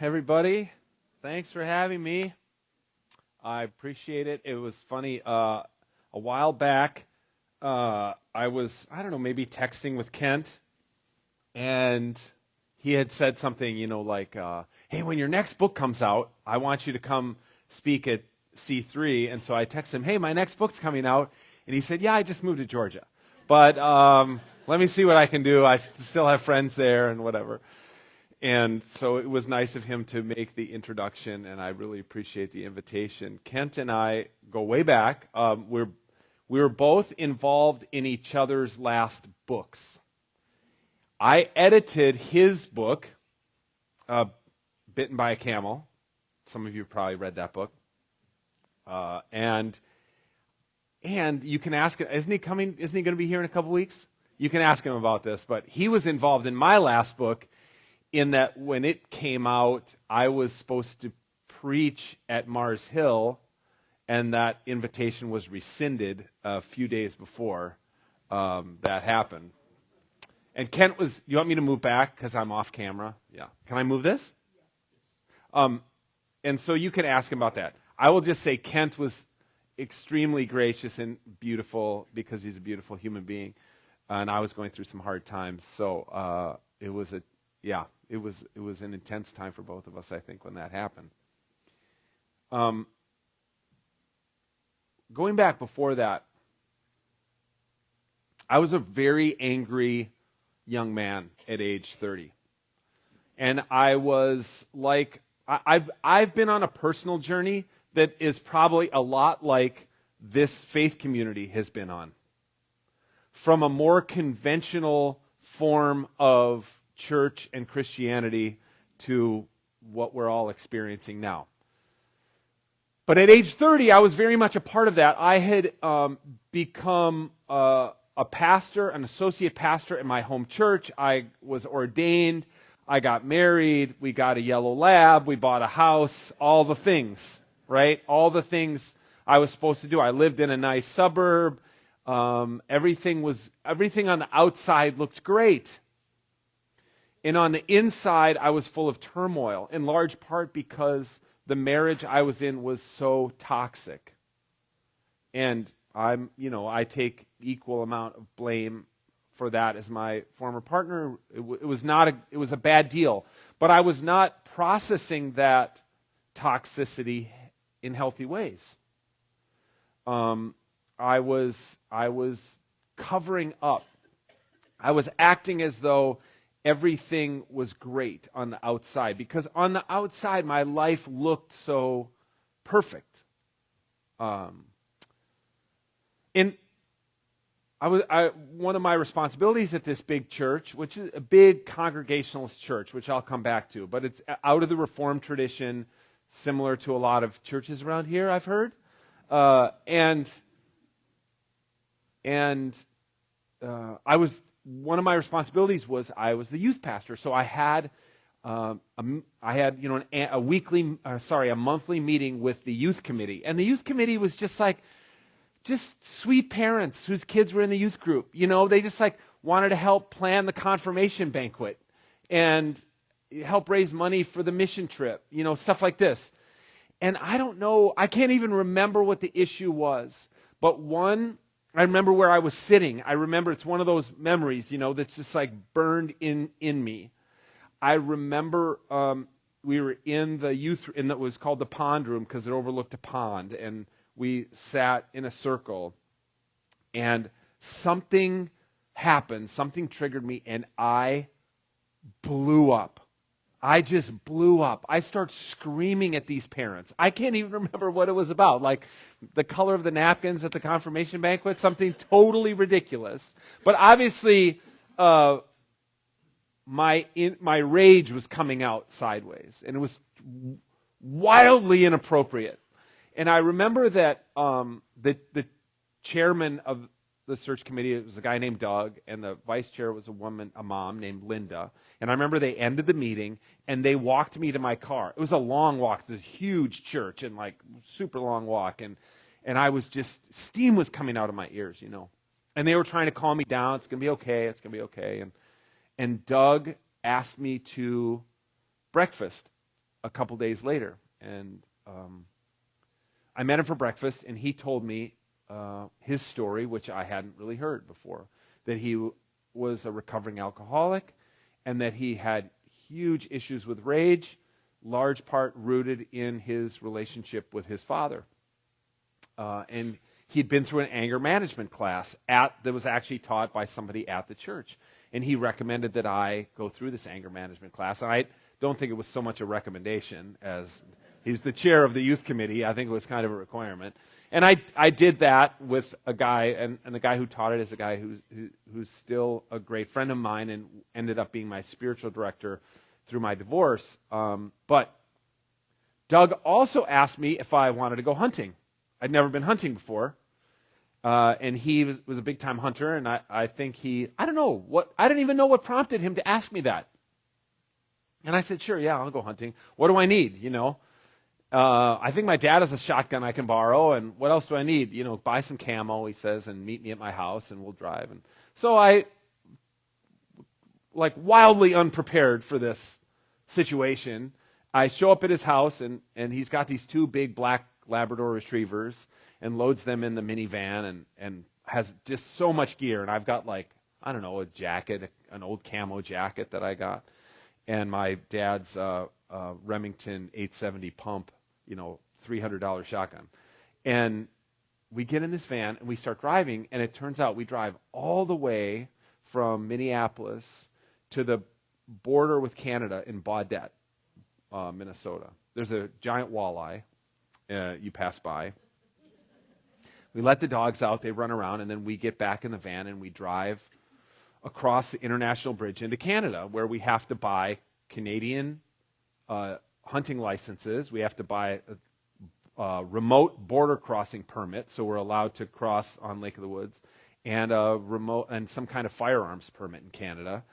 everybody. Thanks for having me. I appreciate it. It was funny. A while back, I was, I don't know, maybe texting with Kent, and he had said something, like, hey, when your next book comes out, I want you to come speak at C3. And so I texted him, hey, my next book's coming out. And he said, yeah, I just moved to Georgia. But let me see what I can do. I still have friends there and whatever. And so it was nice of him to make the introduction, and I really appreciate the invitation. Kent and I go way back. We were both involved in each other's last books. I edited his book, Bitten by a Camel. Some of you probably read that book. And you can ask him, isn't he going to be here in a couple weeks? You can ask him about this, but he was involved in my last book, in that when it came out, I was supposed to preach at Mars Hill, and that invitation was rescinded a few days before that happened. And Kent was, you want me to move back because I'm off camera? Yeah. Can I move this? And so you can ask him about that. I will just say Kent was extremely gracious and beautiful because he's a beautiful human being. And I was going through some hard times. So it was an intense time for both of us, I think, when that happened. Going back before that, I was a very angry young man at age 30. And I was like, I've been on a personal journey that is probably a lot like this faith community has been on. From a more conventional form of church and Christianity to what we're all experiencing now. But at age 30, I was very much a part of that. I had become a pastor, an associate pastor in my home church. I was ordained. I got married. We got a yellow lab. We bought a house. All the things, right? All the things I was supposed to do. I lived in a nice suburb. Everything on the outside looked great. And on the inside, I was full of turmoil, in large part because the marriage I was in was so toxic. And I take equal amount of blame for that as my former partner. It was a bad deal. But I was not processing that toxicity in healthy ways. I was covering up. I was acting as though everything was great on the outside, because on the outside my life looked so perfect. And one of my responsibilities at this big church, which is a big Congregationalist church, which I'll come back to, but it's out of the Reformed tradition, similar to a lot of churches around here, I've heard. One of my responsibilities was I was the youth pastor, so I had a monthly meeting with the youth committee, and the youth committee was just sweet parents whose kids were in the youth group. They just wanted to help plan the confirmation banquet and help raise money for the mission trip, stuff like this. And I don't know, I can't even remember what the issue was, but I remember where I was sitting. I remember it's one of those memories, that's just burned in me. I remember we were in the youth, and that was called the pond room because it overlooked a pond, and we sat in a circle, and something happened, something triggered me, and I blew up. I just blew up. I start screaming at these parents. I can't even remember what it was about. Like the color of the napkins at the confirmation banquet, something totally ridiculous. But obviously, my rage was coming out sideways, and it was wildly inappropriate. And I remember that the chairman of the search committee, it was a guy named Doug, and the vice chair was a mom named Linda. And I remember they ended the meeting, and they walked me to my car. It was a long walk. It's a huge church, and super long walk. And I was just, steam was coming out of my ears, And they were trying to calm me down. It's going to be okay. It's going to be okay. And Doug asked me to breakfast. a couple days later, and I met him for breakfast, and he told me his story, which I hadn't really heard before, that he was a recovering alcoholic, and that he had huge issues with rage, large part rooted in his relationship with his father. And he'd been through an anger management class that was actually taught by somebody at the church. And he recommended that I go through this anger management class. And I don't think it was so much a recommendation as he was the chair of the youth committee. I think it was kind of a requirement. And I did that with a guy, and the guy who taught it is a guy who's still a great friend of mine and ended up being my spiritual director through my divorce. But Doug also asked me if I wanted to go hunting. I'd never been hunting before. And he was a big-time hunter, and I think I didn't even know what prompted him to ask me that. And I said, sure, yeah, I'll go hunting. What do I need, I think my dad has a shotgun I can borrow, and what else do I need? Buy some camo, he says, and meet me at my house, and we'll drive. And so I, wildly unprepared for this situation, I show up at his house, and he's got these two big black Labrador retrievers, and loads them in the minivan, and has just so much gear. And I've got a jacket, an old camo jacket that I got, and my dad's Remington 870 pump, $300 shotgun. And we get in this van and we start driving, and it turns out we drive all the way from Minneapolis to the border with Canada in Baudette, Minnesota. There's a giant walleye you pass by. We let the dogs out, they run around, and then we get back in the van and we drive across the international bridge into Canada, where we have to buy Canadian hunting licenses. We have to buy a remote border crossing permit, so we're allowed to cross on Lake of the Woods, and some kind of firearms permit in Canada.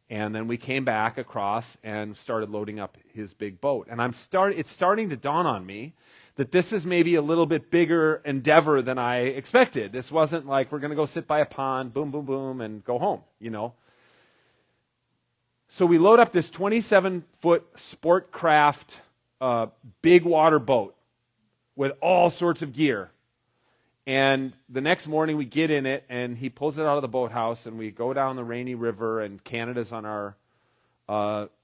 And then we came back across and started loading up his big boat. And it's starting to dawn on me that this is maybe a little bit bigger endeavor than I expected. This wasn't like we're going to go sit by a pond, boom, boom, boom, and go home, So we load up this 27-foot sport craft big water boat with all sorts of gear. And the next morning we get in it, and he pulls it out of the boathouse, and we go down the rainy river, and Canada's on our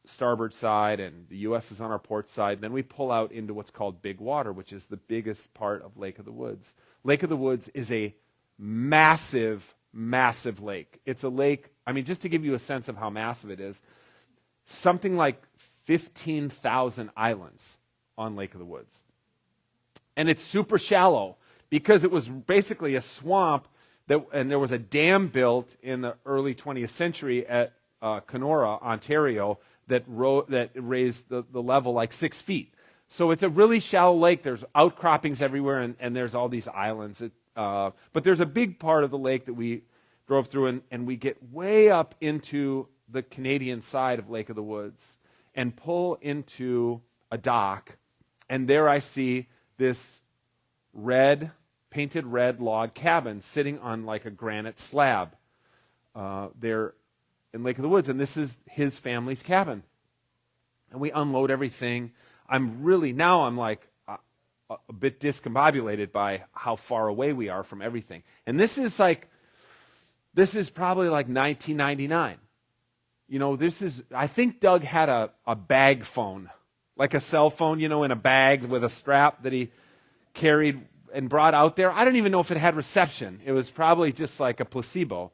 starboard side, and the U.S. is on our port side. Then we pull out into what's called Big Water, which is the biggest part of Lake of the Woods. Lake of the Woods is a massive, massive lake. It's a lake, just to give you a sense of how massive it is, something like 15,000 islands on Lake of the Woods. And it's super shallow because it was basically a swamp, and there was a dam built in the early 20th century at Kenora, Ontario, that raised the level like 6 feet. So it's a really shallow lake. There's outcroppings everywhere, and there's all these islands. But there's a big part of the lake that we drove through, and we get way up into the Canadian side of Lake of the Woods and pull into a dock, and there I see this painted red log cabin sitting on like a granite slab there in Lake of the Woods, and this is his family's cabin. And we unload everything. I'm like a bit discombobulated by how far away we are from everything. And this is probably like 1999. I think Doug had a bag phone, like a cell phone, in a bag with a strap that he carried and brought out there. I don't even know if it had reception. It was probably just like a placebo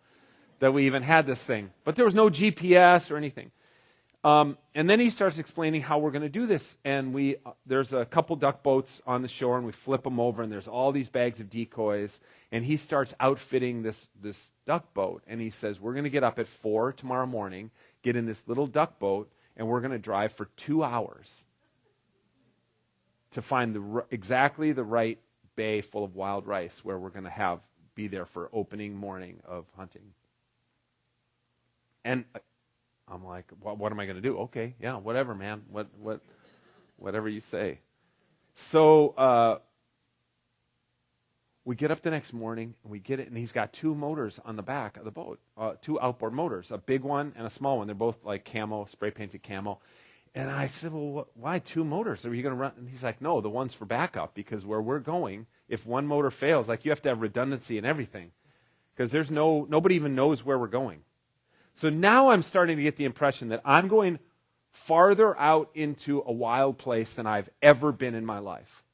that we even had this thing. But there was no GPS or anything. And then he starts explaining how we're going to do this. And there's a couple duck boats on the shore, and we flip them over, and there's all these bags of decoys. And he starts outfitting this duck boat. And he says, we're going to get up at 4 tomorrow morning, get in this little duck boat, and we're going to drive for 2 hours to find exactly the right bay full of wild rice where we're going to be there for opening morning of hunting. And I'm like, what am I going to do? Okay, yeah, whatever, man. Whatever you say. So we get up the next morning, and we get it, and he's got 2 motors on the back of the boat, 2 outboard motors, a big one and a small one. They're both like camo, spray-painted camo. And I said, well, why 2 motors? Are you going to run? And he's like, no, the one's for backup, because where we're going, if one motor fails, like, you have to have redundancy and everything, because nobody even knows where we're going. So now I'm starting to get the impression that I'm going farther out into a wild place than I've ever been in my life.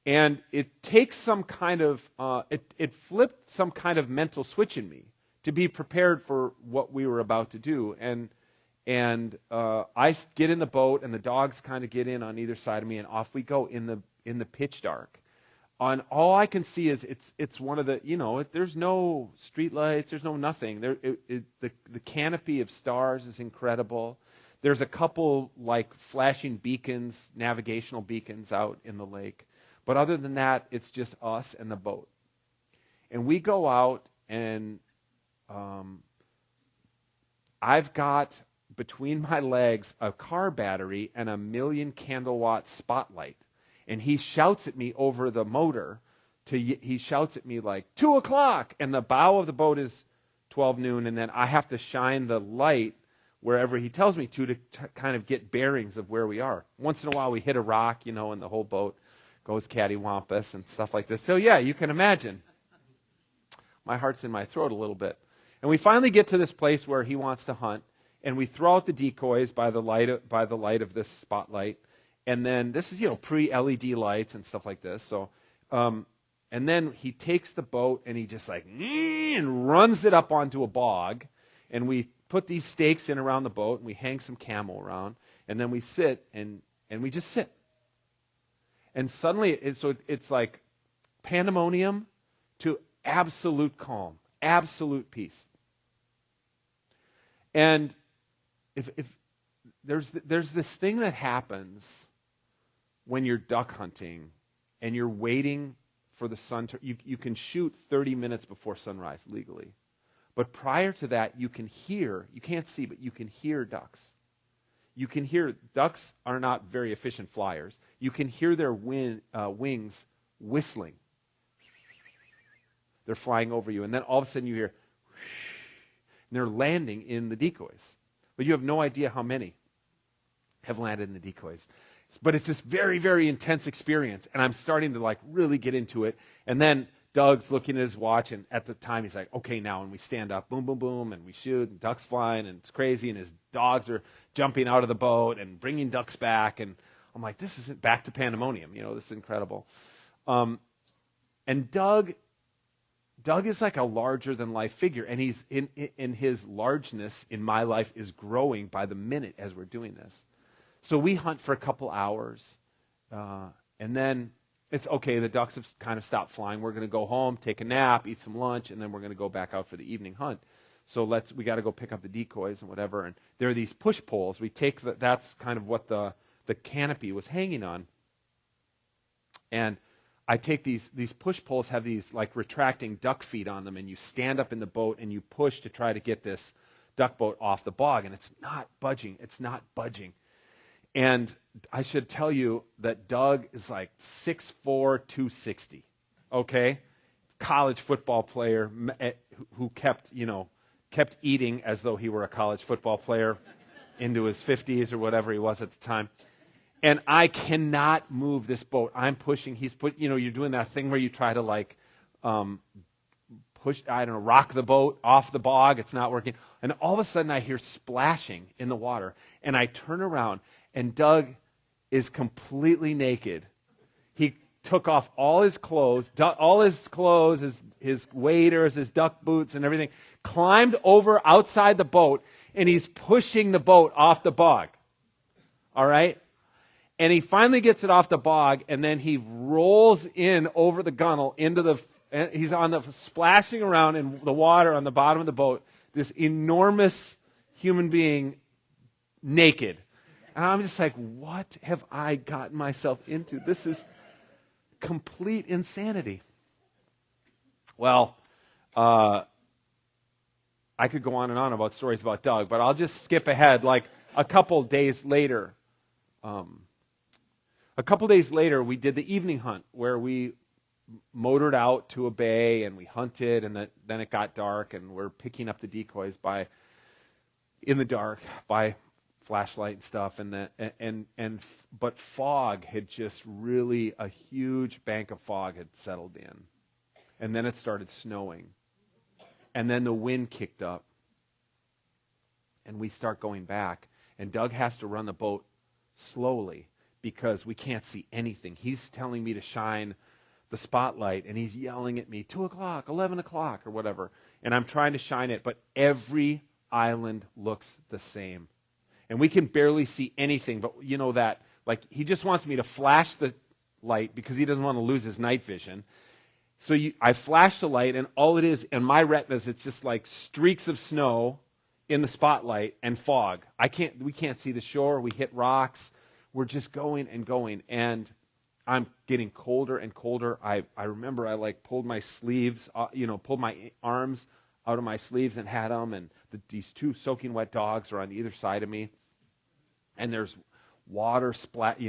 And it takes some kind of, it flipped some kind of mental switch in me to be prepared for what we were about to do. And I get in the boat, and the dogs kind of get in on either side of me, and off we go in the pitch dark. On all I can see is it's one of the, there's no street lights, there's no nothing. The canopy of stars is incredible. There's a couple like flashing beacons, navigational beacons out in the lake. But other than that, it's just us and the boat. And we go out, and I've got between my legs a car battery and a 1,000,000 candle-watt spotlight. And he shouts at me over the motor. He shouts at me like, 2 o'clock! And the bow of the boat is 12 noon, and then I have to shine the light wherever he tells me to kind of get bearings of where we are. Once in a while we hit a rock, and the whole boat goes cattywampus and stuff like this. So yeah, you can imagine. My heart's in my throat a little bit. And we finally get to this place where he wants to hunt, and we throw out the decoys by the light of this spotlight. And then this is, pre-LED lights and stuff like this. So, and then he takes the boat, and he just like, and runs it up onto a bog. And we put these stakes in around the boat, and we hang some camel around. And then we sit, and we just sit. And suddenly, it's like pandemonium to absolute calm, absolute peace. And if there's this thing that happens when you're duck hunting and you're waiting for the sun to, you can shoot 30 minutes before sunrise legally. But prior to that, you can't see, but you can hear ducks. You can hear, ducks are not very efficient flyers. You can hear their wings whistling. They're flying over you, and then all of a sudden you hear, and they're landing in the decoys. But you have no idea how many have landed in the decoys. But it's this very, very intense experience, and I'm starting to like really get into it. And then Doug's looking at his watch, and at the time he's like, okay, now, and we stand up, boom, boom, boom, and we shoot, and ducks flying, and it's crazy, and his dogs are jumping out of the boat and bringing ducks back, and I'm like, this isn't back to pandemonium, this is incredible. And Doug is like a larger-than-life figure, and he's in his largeness in my life is growing by the minute as we're doing this. So we hunt for a couple hours, and then it's okay, the ducks have kind of stopped flying. We're going to go home, take a nap, eat some lunch, and then we're going to go back out for the evening hunt. So we got to go pick up the decoys and whatever. And there are these push poles. We take that's kind of what the canopy was hanging on. And I take these push poles have these like retracting duck feet on them, and you stand up in the boat and you push to try to get this duck boat off the bog, and it's not budging. It's not budging. And I should tell you that Doug is like 6'4", 260, okay? College football player who kept eating as though he were a college football player into his 50s or whatever he was at the time. And I cannot move this boat. I'm pushing. You're doing that thing where you try to like push, rock the boat off the bog. It's not working. And all of a sudden I hear splashing in the water. And I turn around, and Doug is completely naked. He took off all his clothes, his waders, his duck boots and everything, climbed over outside the boat, and he's pushing the boat off the bog. All right? And he finally gets it off the bog, and then he rolls in over the gunnel he's on the splashing around in the water on the bottom of the boat, this enormous human being naked. And I'm just like, what have I gotten myself into? This is complete insanity. Well, I could go on and on about stories about Doug, but I'll just skip ahead. Like a couple days later, we did the evening hunt where we motored out to a bay and we hunted, and then it got dark, and we're picking up the decoys in the dark by flashlight and stuff, but fog had just really, a huge bank of fog had settled in. And then it started snowing. And then the wind kicked up. And we start going back. And Doug has to run the boat slowly because we can't see anything. He's telling me to shine the spotlight, and he's yelling at me, 2 o'clock, 11 o'clock, or whatever. And I'm trying to shine it, but every island looks the same. And we can barely see anything, but you know that, like, he just wants me to flash the light because he doesn't want to lose his night vision. So I flash the light, and all it is, in my retinas, it's just like streaks of snow in the spotlight and fog. We can't see the shore. We hit rocks. We're just going and going, and I'm getting colder and colder. I remember I like pulled my sleeves, pulled my arms out of my sleeves and had them, and these 2 soaking wet dogs are on either side of me, and there's water splat.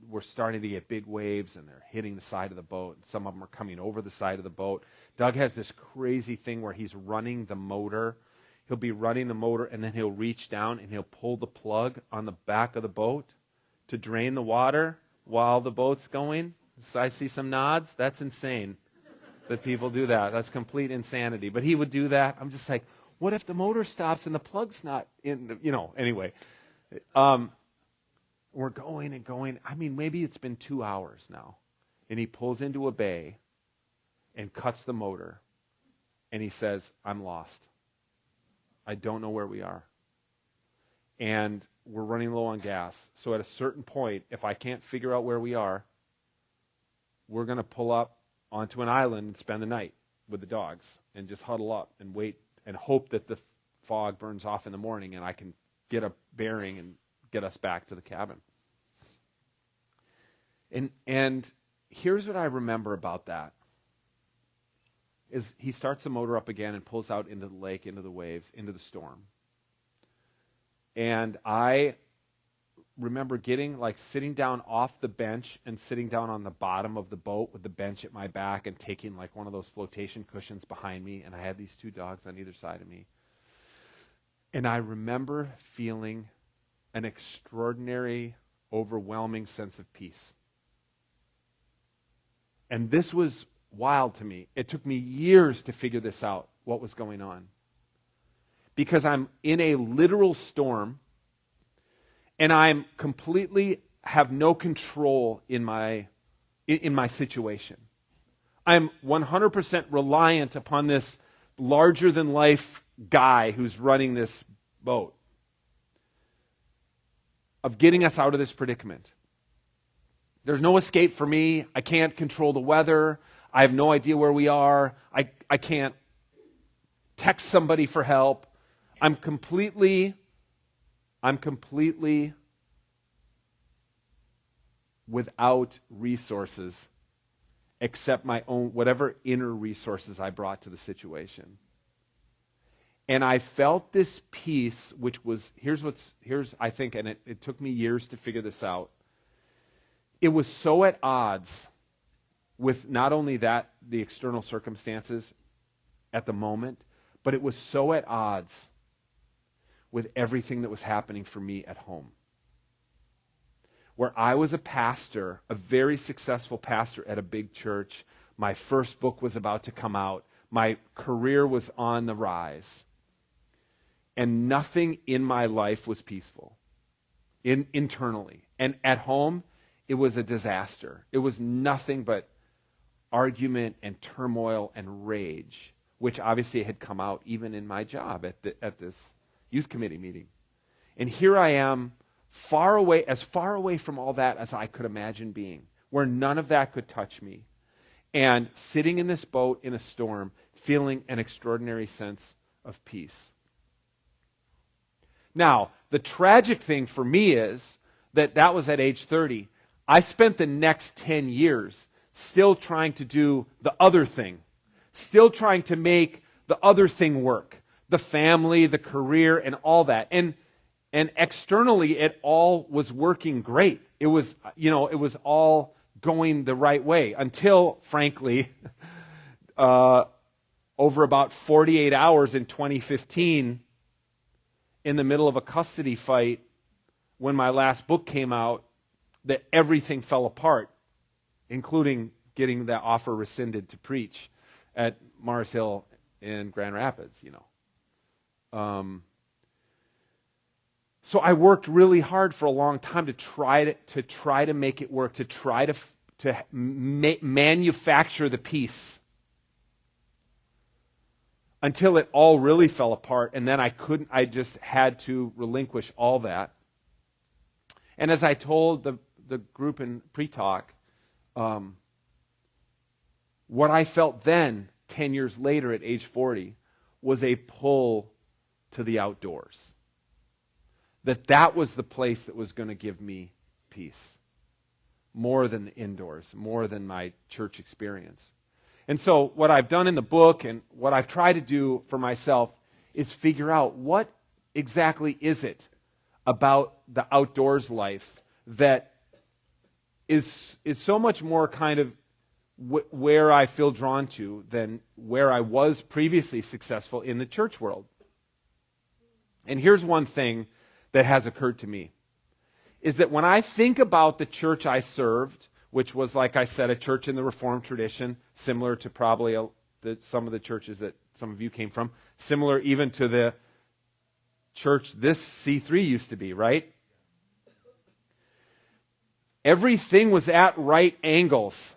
We're starting to get big waves, and they're hitting the side of the boat. And some of them are coming over the side of the boat. Doug has this crazy thing where he's running the motor. He'll be running the motor, and then he'll reach down and he'll pull the plug on the back of the boat to drain the water while the boat's going. So I see some nods. That's insane that people do that. That's complete insanity. But he would do that. I'm just like, what if the motor stops and the plug's not in the, anyway. We're going and going. I mean, maybe it's been 2 hours now. And he pulls into a bay and cuts the motor. And he says, I'm lost. I don't know where we are. And we're running low on gas. So at a certain point, if I can't figure out where we are, we're going to pull up onto an island and spend the night with the dogs and just huddle up and wait and hope that the fog burns off in the morning and I can get a bearing and get us back to the cabin. And here's what I remember about that. Is he starts the motor up again and pulls out into the lake, into the waves, into the storm. And I remember sitting down off the bench and sitting down on the bottom of the boat with the bench at my back and taking like one of those flotation cushions behind me, and I had these 2 dogs on either side of me. And I remember feeling an extraordinary, overwhelming sense of peace. And this was wild to me. It took me years to figure this out, what was going on. Because I'm in a literal storm, and I'm completely have no control in my situation. I'm 100% reliant upon this larger-than-life guy who's running this boat, of getting us out of this predicament. There's no escape for me. I can't control the weather. I have no idea where we are. I can't text somebody for help. I'm completely without resources except my own, whatever inner resources I brought to the situation. And I felt this peace, which was, here's I think, and it took me years to figure this out. It was so at odds with not only that, the external circumstances at the moment, but it was so at odds with everything that was happening for me at home. Where I was a pastor, a very successful pastor at a big church. My first book was about to come out. My career was on the rise. And nothing in my life was peaceful, internally. And at home, it was a disaster. It was nothing but argument and turmoil and rage, which obviously had come out even in my job at this youth committee meeting. And here I am, as far away from all that as I could imagine being, where none of that could touch me, and sitting in this boat in a storm, feeling an extraordinary sense of peace. Now, the tragic thing for me is that was at age 30. I spent the next 10 years still trying to do the other thing, still trying to make the other thing work, the family, the career, and all that. And externally, it all was working great. It was, it was all going the right way until, frankly, over about 48 hours in 2015, in the middle of a custody fight, when my last book came out, that everything fell apart, including getting that offer rescinded to preach at Mars Hill in Grand Rapids, So I worked really hard for a long time to try to make it work, to try to manufacture the peace, until it all really fell apart, and then I just had to relinquish all that. And as I told the group in pre-talk, what I felt then, 10 years later at age 40, was a pull to the outdoors. That was the place that was going to give me peace, more than the indoors, more than my church experience. And so what I've done in the book and what I've tried to do for myself is figure out what exactly is it about the outdoors life that is so much more kind of where I feel drawn to than where I was previously successful in the church world. And here's one thing that has occurred to me, is that when I think about the church I served, which was, like I said, a church in the Reformed tradition, similar to probably some of the churches that some of you came from, similar even to the church this C3 used to be, right? Everything was at right angles.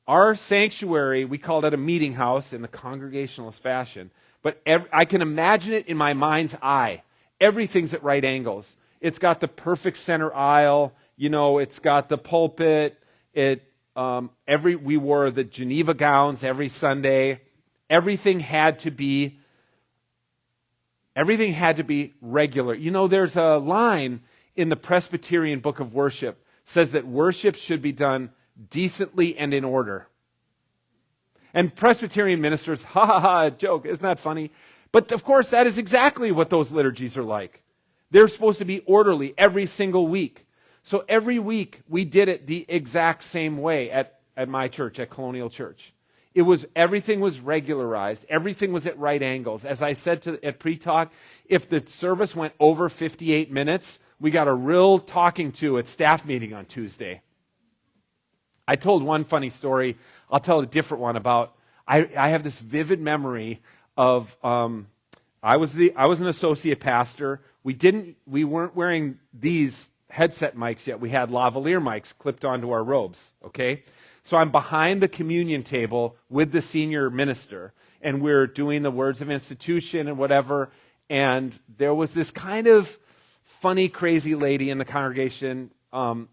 Our sanctuary, we called it a meeting house in the Congregationalist fashion, but I can imagine it in my mind's eye. Everything's at right angles. It's got the perfect center aisle. It's got the pulpit. We wore the Geneva gowns every Sunday. Everything had to be regular. There's a line in the Presbyterian Book of Worship says that worship should be done decently and in order. And Presbyterian ministers, ha ha ha, joke, isn't that funny? But of course, that is exactly what those liturgies are like. They're supposed to be orderly every single week. So every week, we did it the exact same way at my church, at Colonial Church. Everything was regularized. Everything was at right angles. As I said at pre-talk, if the service went over 58 minutes, we got a real talking to at staff meeting on Tuesday. I told one funny story. I'll tell a different one about, I have this vivid memory of, I was an associate pastor. We weren't wearing these headset mics yet. We had lavalier mics clipped onto our robes, okay? So I'm behind the communion table with the senior minister, and we're doing the words of institution and whatever, and there was this kind of funny, crazy lady in the congregation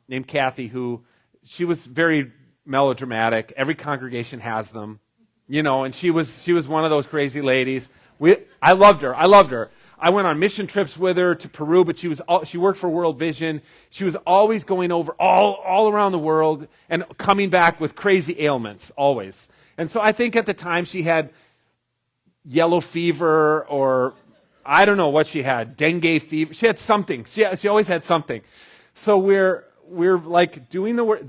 named Kathy who, she was very melodramatic. Every congregation has them, and she was one of those crazy ladies. I loved her. I went on mission trips with her to Peru, but she worked for World Vision. She was always going over all around the world and coming back with crazy ailments, always. And so I think at the time she had yellow fever, or I don't know what she had, dengue fever. She had something. She always had something. So we're like doing the work.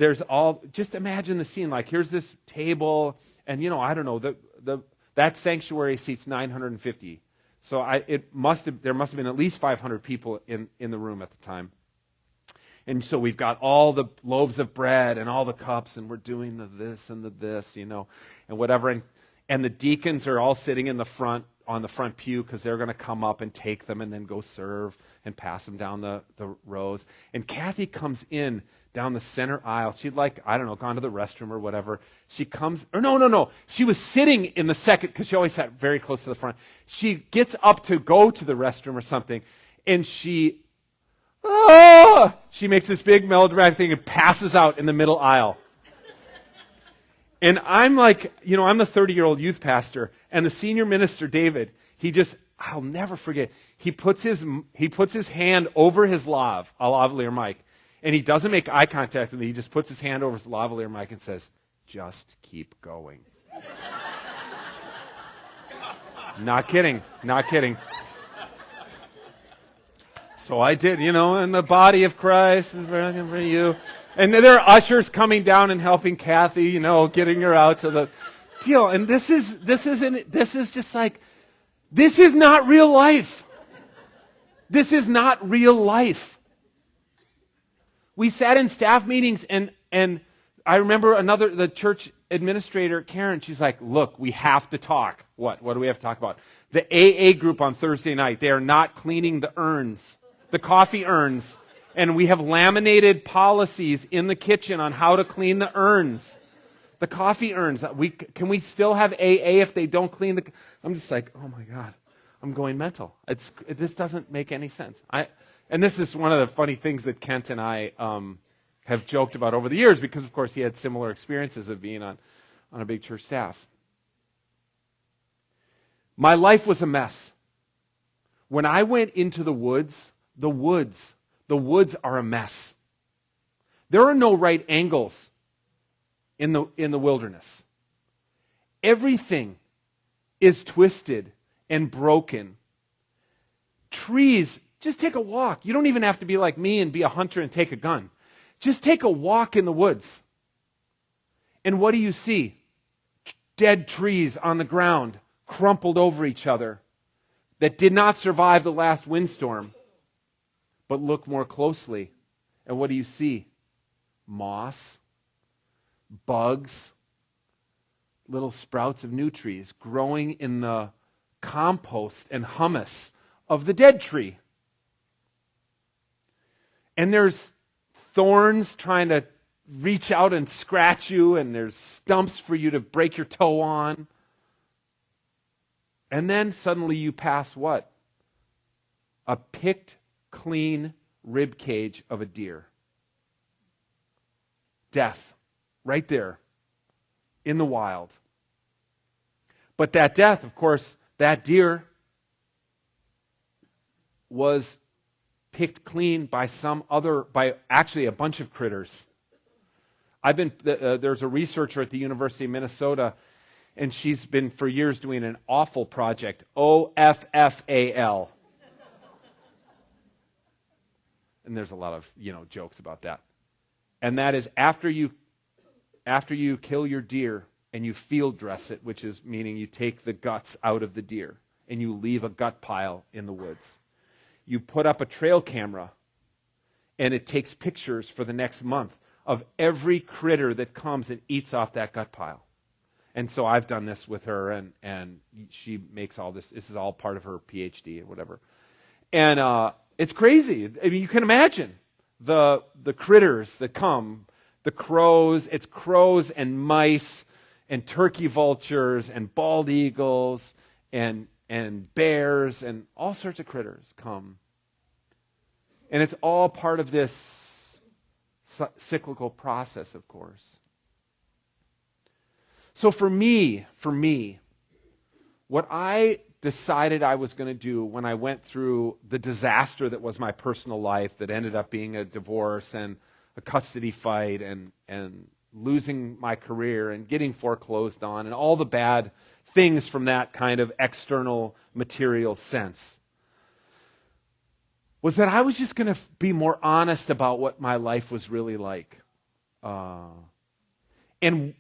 Just imagine the scene. Like, here's this table, and I don't know, that sanctuary seats 950. So there must have been at least 500 people in the room at the time. And so we've got all the loaves of bread and all the cups, and we're doing the this and the this, and whatever. And the deacons are all sitting on the front pew, because they're going to come up and take them and then go serve and pass them down the rows. And Kathy comes in down the center aisle. She'd gone to the restroom or whatever. She comes, or no. She was sitting in the second, because she always sat very close to the front. She gets up to go to the restroom or something, and she makes this big melodramatic thing and passes out in the middle aisle. And I'm like, I'm the 30-year-old youth pastor, and the senior minister, David, I'll never forget, he puts his hand over his lavalier mic, and he doesn't make eye contact with me. He just puts his hand over his lavalier mic and says, "Just keep going." Not kidding. So I did, and the body of Christ is working for you. And there are ushers coming down and helping Kathy, getting her out to the deal. And this is just like, this is not real life. This is not real life. We sat in staff meetings and I remember the church administrator, Karen, she's like, look, we have to talk. What do we have to talk about? The AA group on Thursday night, they are not cleaning the urns, the coffee urns. And we have laminated policies in the kitchen on how to clean the urns, the coffee urns. Can we still have AA if they don't clean the... I'm just like, oh my God, I'm going mental. This doesn't make any sense. And this is one of the funny things that Kent and I have joked about over the years because, of course, he had similar experiences of being on a big church staff. My life was a mess. When I went into the woods are a mess. There are no right angles in the wilderness. Everything is twisted and broken. Trees, just take a walk. You don't even have to be like me and be a hunter and take a gun. Just take a walk in the woods. And what do you see? Dead trees on the ground, crumpled over each other, that did not survive the last windstorm. But look more closely, and what do you see? Moss, bugs, little sprouts of new trees growing in the compost and humus of the dead tree. And there's thorns trying to reach out and scratch you, and there's stumps for you to break your toe on. And then suddenly you pass what? A picked, clean rib cage of a deer. Death, right there, in the wild. But that death, of course, that deer was picked clean by actually a bunch of critters. There's a researcher at the University of Minnesota, and she's been for years doing an awful project, OFFAL. And there's a lot of, jokes about that. And that is after you kill your deer and you field dress it, which is meaning you take the guts out of the deer and you leave a gut pile in the woods. You put up a trail camera and it takes pictures for the next month of every critter that comes and eats off that gut pile. And so I've done this with her, and she makes all this. This is all part of her PhD or whatever. And it's crazy. I mean, you can imagine the critters that come, the crows. It's crows and mice and turkey vultures and bald eagles and bears and all sorts of critters come. And it's all part of this cyclical process, of course. So for me, what I decided I was going to do when I went through the disaster that was my personal life, that ended up being a divorce and a custody fight and losing my career and getting foreclosed on and all the bad things from that kind of external material sense, was that I was just going to be more honest about what my life was really like. And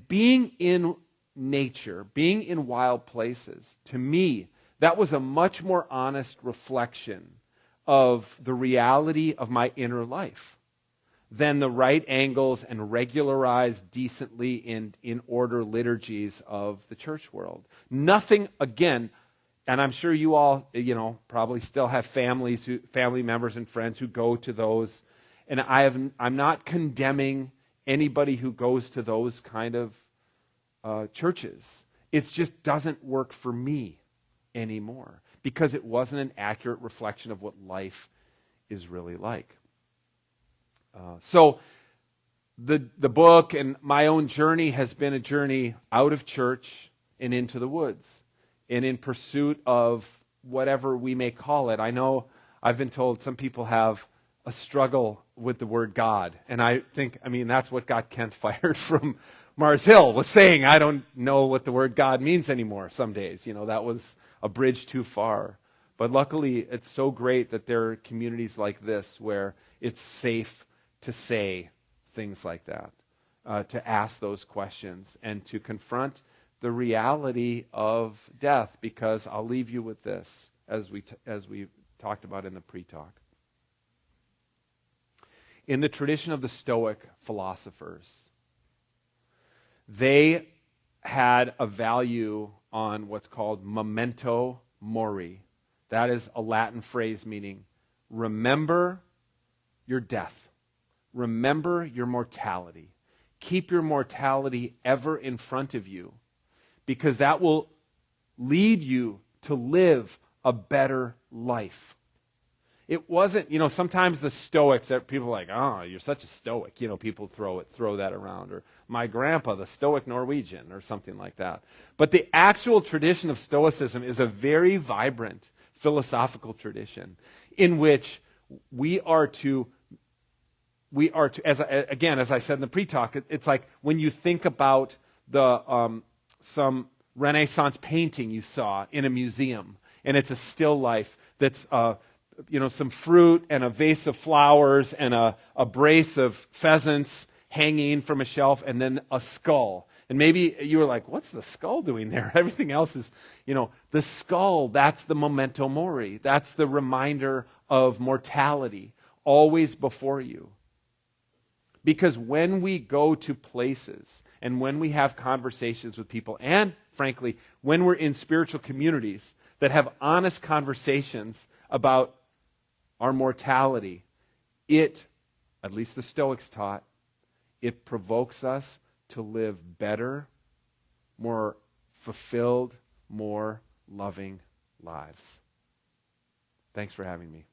being in nature, being in wild places, to me, that was a much more honest reflection of the reality of my inner life than the right angles and regularized, decently in order liturgies of the church world. Nothing, again, and I'm sure you all, probably still have family members and friends who go to those, and I'm not condemning anybody who goes to those kind of churches. It just doesn't work for me anymore because it wasn't an accurate reflection of what life is really like. So the book and my own journey has been a journey out of church and into the woods and in pursuit of whatever we may call it. I know I've been told some people have a struggle with the word God. And I think, that's what got Kent fired from Mars Hill, was saying, I don't know what the word God means anymore some days. That was a bridge too far. But luckily, it's so great that there are communities like this where it's safe to say things like that, to ask those questions and to confront the reality of death, because I'll leave you with this. as we talked about in the pre-talk. In the tradition of the Stoic philosophers, they had a value on what's called memento mori. That is a Latin phrase meaning remember your death. Remember your mortality. Keep your mortality ever in front of you, because that will lead you to live a better life. It wasn't, sometimes the Stoics, people are like, oh, you're such a Stoic. People throw that around. Or my grandpa, the Stoic Norwegian, or something like that. But the actual tradition of Stoicism is a very vibrant philosophical tradition in which we are to, as I said in the pre-talk, it's like when you think about some Renaissance painting you saw in a museum, and it's a still life that's some fruit and a vase of flowers and a brace of pheasants hanging from a shelf, and then a skull. And maybe you were like, what's the skull doing there? Everything else is, the skull, that's the memento mori. That's the reminder of mortality, always before you. Because when we go to places and when we have conversations with people, and frankly, when we're in spiritual communities that have honest conversations about our mortality, it, at least the Stoics taught, it provokes us to live better, more fulfilled, more loving lives. Thanks for having me.